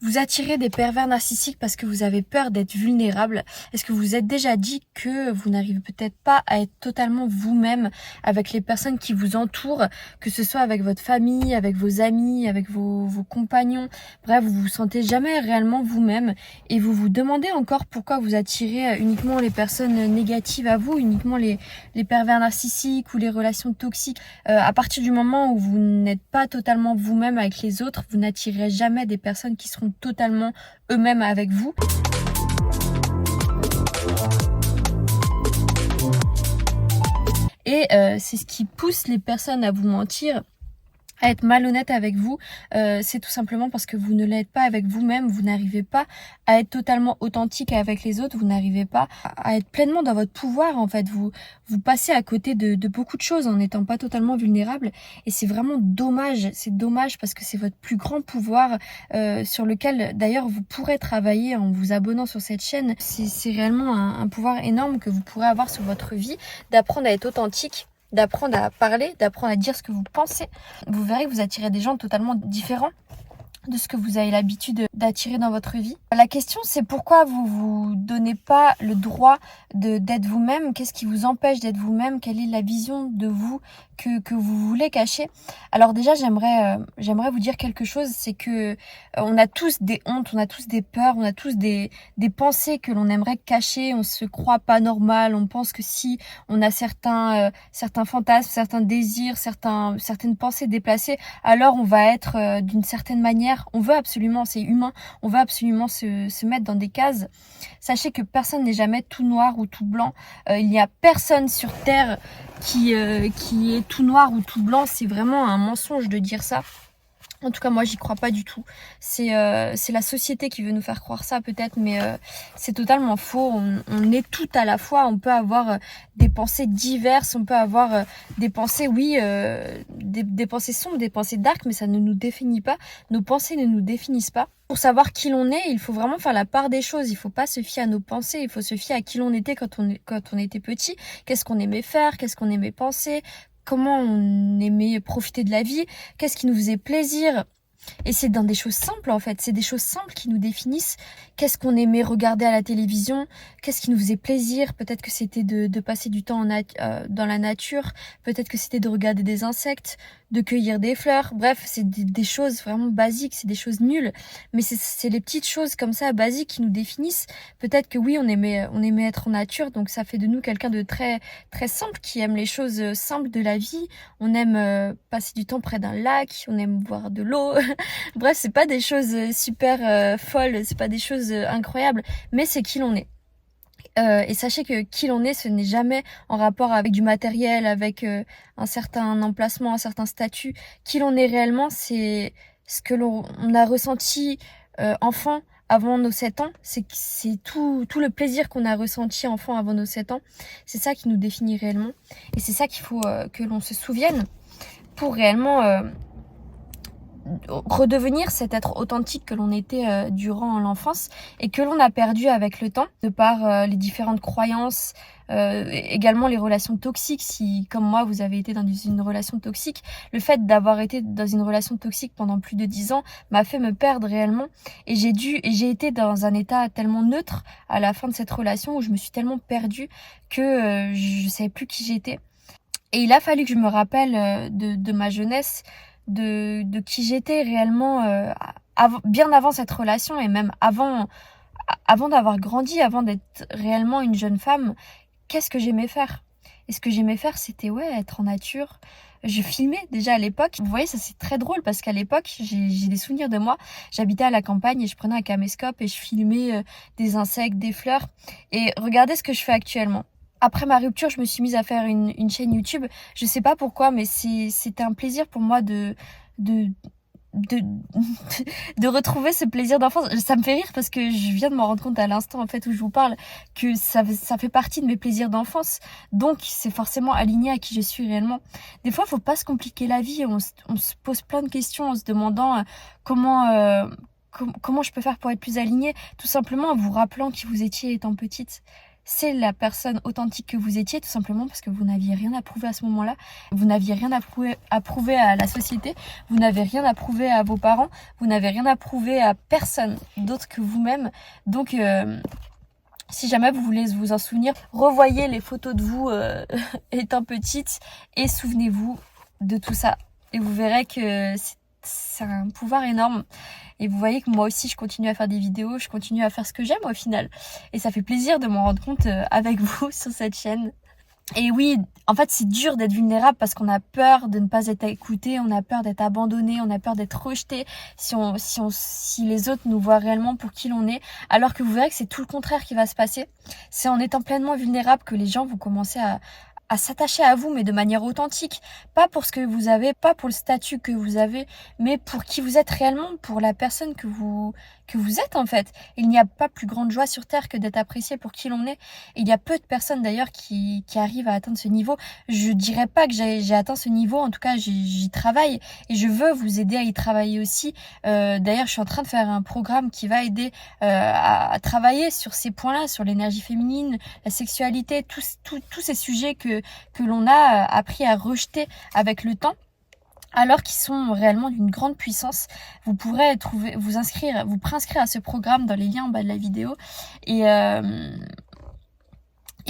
Vous attirez des pervers narcissiques parce que vous avez peur d'être vulnérable. Est-ce que vous vous êtes déjà dit que vous n'arrivez peut-être pas à être totalement vous-même avec les personnes qui vous entourent, que ce soit avec votre famille, avec vos amis, avec vos compagnons. Bref, vous vous sentez jamais réellement vous-même et vous vous demandez encore pourquoi vous attirez uniquement les personnes négatives à vous, uniquement les pervers narcissiques ou les relations toxiques. À partir du moment où vous n'êtes pas totalement vous-même avec les autres, vous n'attirerez jamais des personnes qui seront totalement eux-mêmes avec vous. Et c'est ce qui pousse les personnes à vous mentir, à être malhonnête avec vous. C'est tout simplement parce que vous ne l'êtes pas avec vous-même, vous n'arrivez pas à être totalement authentique avec les autres, vous n'arrivez pas à être pleinement dans votre pouvoir en fait. Vous passez à côté de beaucoup de choses en n'étant pas totalement vulnérable et c'est vraiment dommage. C'est dommage parce que c'est votre plus grand pouvoir sur lequel d'ailleurs vous pourrez travailler en vous abonnant sur cette chaîne. C'est réellement un pouvoir énorme que vous pourrez avoir sur votre vie, d'apprendre à être authentique, d'apprendre à parler, d'apprendre à dire ce que vous pensez. Vous verrez que vous attirez des gens totalement différents de ce que vous avez l'habitude d'attirer dans votre vie. La question, c'est pourquoi vous vous donnez pas le droit d'être vous-même? Qu'est-ce qui vous empêche d'être vous-même? Quelle est la vision de vous que vous voulez cacher? Alors déjà, j'aimerais vous dire quelque chose, c'est que on a tous des hontes, on a tous des peurs, on a tous des pensées que l'on aimerait cacher. On se croit pas normal, on pense que si on a certains fantasmes, certains désirs, certaines pensées déplacées, alors on va être d'une certaine manière. On veut absolument, c'est humain, on veut absolument se mettre dans des cases. Sachez que personne n'est jamais tout noir ou tout blanc. Il n'y a personne sur Terre qui est tout noir ou tout blanc. C'est vraiment un mensonge de dire ça. En tout cas, moi, j'y crois pas du tout. C'est la société qui veut nous faire croire ça, peut-être, mais c'est totalement faux. On est tout à la fois. On peut avoir des pensées diverses, on peut avoir des pensées, oui, des pensées sombres, des pensées dark, mais ça ne nous définit pas. Nos pensées ne nous définissent pas. Pour savoir qui l'on est, il faut vraiment faire la part des choses. Il faut pas se fier à nos pensées, il faut se fier à qui l'on était quand on était petit. Qu'est-ce qu'on aimait faire, qu'est-ce qu'on aimait penser, comment on aimait profiter de la vie, qu'est-ce qui nous faisait plaisir. Et c'est dans des choses simples en fait, c'est des choses simples qui nous définissent. Qu'est-ce qu'on aimait regarder à la télévision, qu'est-ce qui nous faisait plaisir, peut-être que c'était de passer du temps dans la nature, peut-être que c'était de regarder des insectes, de cueillir des fleurs, bref, c'est des choses vraiment basiques, c'est des choses nulles, mais c'est les petites choses comme ça, basiques, qui nous définissent. Peut-être que oui, on aimait être en nature, donc ça fait de nous quelqu'un de très, très simple, qui aime les choses simples de la vie. On aime passer du temps près d'un lac, on aime boire de l'eau. Bref, c'est pas des choses super folles, c'est pas des choses incroyables, mais c'est qui l'on est. Et sachez que qui l'on est, ce n'est jamais en rapport avec du matériel, avec un certain emplacement, un certain statut. Qui l'on est réellement, c'est ce que l'on a ressenti enfant avant nos 7 ans. C'est tout le plaisir qu'on a ressenti enfant avant nos 7 ans. C'est ça qui nous définit réellement. Et c'est ça qu'il faut que l'on se souvienne pour réellement redevenir cet être authentique que l'on était durant l'enfance et que l'on a perdu avec le temps de par les différentes croyances, également les relations toxiques. Si comme moi vous avez été dans une relation toxique, le fait d'avoir été dans une relation toxique pendant plus de 10 ans m'a fait me perdre réellement, et j'ai été dans un état tellement neutre à la fin de cette relation où je me suis tellement perdue que je savais plus qui j'étais. Et il a fallu que je me rappelle de ma jeunesse, de qui j'étais réellement bien avant cette relation, et même avant d'avoir grandi, avant d'être réellement une jeune femme. Qu'est-ce que j'aimais faire? Et ce que j'aimais faire, c'était être en nature. Je filmais déjà à l'époque. Vous voyez, ça c'est très drôle parce qu'à l'époque, j'ai des souvenirs de moi. J'habitais à la campagne et je prenais un caméscope et je filmais des insectes, des fleurs. Et regardez ce que je fais actuellement. Après ma rupture, je me suis mise à faire une chaîne YouTube. Je sais pas pourquoi, mais c'était un plaisir pour moi de, de retrouver ce plaisir d'enfance. Ça me fait rire parce que je viens de m'en rendre compte à l'instant en fait où je vous parle que ça fait partie de mes plaisirs d'enfance. Donc c'est forcément aligné à qui je suis réellement. Des fois, faut pas se compliquer la vie. On se pose plein de questions en se demandant comment je peux faire pour être plus alignée. Tout simplement en vous rappelant qui vous étiez étant petite. c'est la personne authentique que vous étiez, tout simplement parce que vous n'aviez rien à prouver à ce moment-là. Vous n'aviez rien à prouver à la société, vous n'avez rien à prouver à vos parents, vous n'avez rien à prouver à personne d'autre que vous-même. Donc si jamais vous voulez vous en souvenir, revoyez les photos de vous étant petite et souvenez-vous de tout ça. Et vous verrez que c'est un pouvoir énorme. Et vous voyez que moi aussi, je continue à faire des vidéos, je continue à faire ce que j'aime au final. Et ça fait plaisir de m'en rendre compte avec vous sur cette chaîne. Et oui, en fait, c'est dur d'être vulnérable parce qu'on a peur de ne pas être écouté, on a peur d'être abandonné, on a peur d'être rejeté si les autres nous voient réellement pour qui l'on est. Alors que vous verrez que c'est tout le contraire qui va se passer. C'est en étant pleinement vulnérable que les gens vont commencer à s'attacher à vous, mais de manière authentique. Pas pour ce que vous avez, pas pour le statut que vous avez, mais pour qui vous êtes réellement, pour la personne que vous êtes en fait. Il n'y a pas plus grande joie sur Terre que d'être apprécié pour qui l'on est. Il y a peu de personnes d'ailleurs qui arrivent à atteindre ce niveau. Je dirais pas que j'ai atteint ce niveau, en tout cas j'y travaille et je veux vous aider à y travailler aussi. D'ailleurs je suis en train de faire un programme qui va aider à travailler sur ces points-là, sur l'énergie féminine, la sexualité, tous ces sujets que l'on a appris à rejeter avec le temps, alors qu'ils sont réellement d'une grande puissance. Vous pourrez vous préinscrire à ce programme dans les liens en bas de la vidéo. Et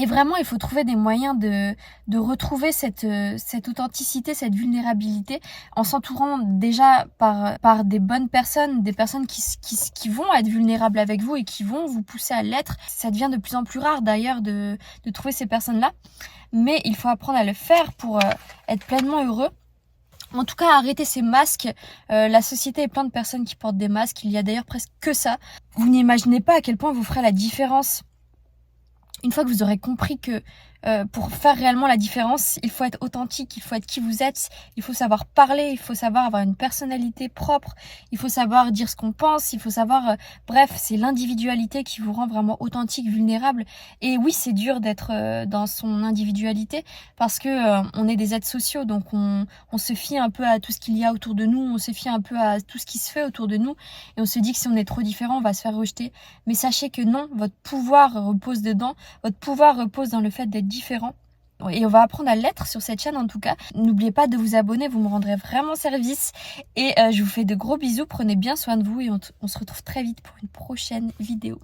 vraiment, il faut trouver des moyens de retrouver cette authenticité, cette vulnérabilité, en s'entourant déjà par des bonnes personnes, des personnes qui vont être vulnérables avec vous et qui vont vous pousser à l'être. Ça devient de plus en plus rare d'ailleurs de trouver ces personnes-là, mais il faut apprendre à le faire pour être pleinement heureux. En tout cas, arrêtez ces masques. La société est pleine de personnes qui portent des masques. Il y a d'ailleurs presque que ça. Vous n'imaginez pas à quel point vous ferez la différence. Une fois que vous aurez compris que pour faire réellement la différence, il faut être authentique, il faut être qui vous êtes, il faut savoir parler, il faut savoir avoir une personnalité propre, il faut savoir dire ce qu'on pense, il faut savoir... bref, c'est l'individualité qui vous rend vraiment authentique, vulnérable. Et oui, c'est dur d'être dans son individualité parce que on est des êtres sociaux, donc on se fie un peu à tout ce qu'il y a autour de nous, on se fie un peu à tout ce qui se fait autour de nous et on se dit que si on est trop différent, on va se faire rejeter. Mais sachez que non, votre pouvoir repose dedans, votre pouvoir repose dans le fait d'être différent. Et on va apprendre à l'être sur cette chaîne en tout cas. N'oubliez pas de vous abonner, vous me rendrez vraiment service. Et je vous fais de gros bisous, prenez bien soin de vous et on se retrouve très vite pour une prochaine vidéo.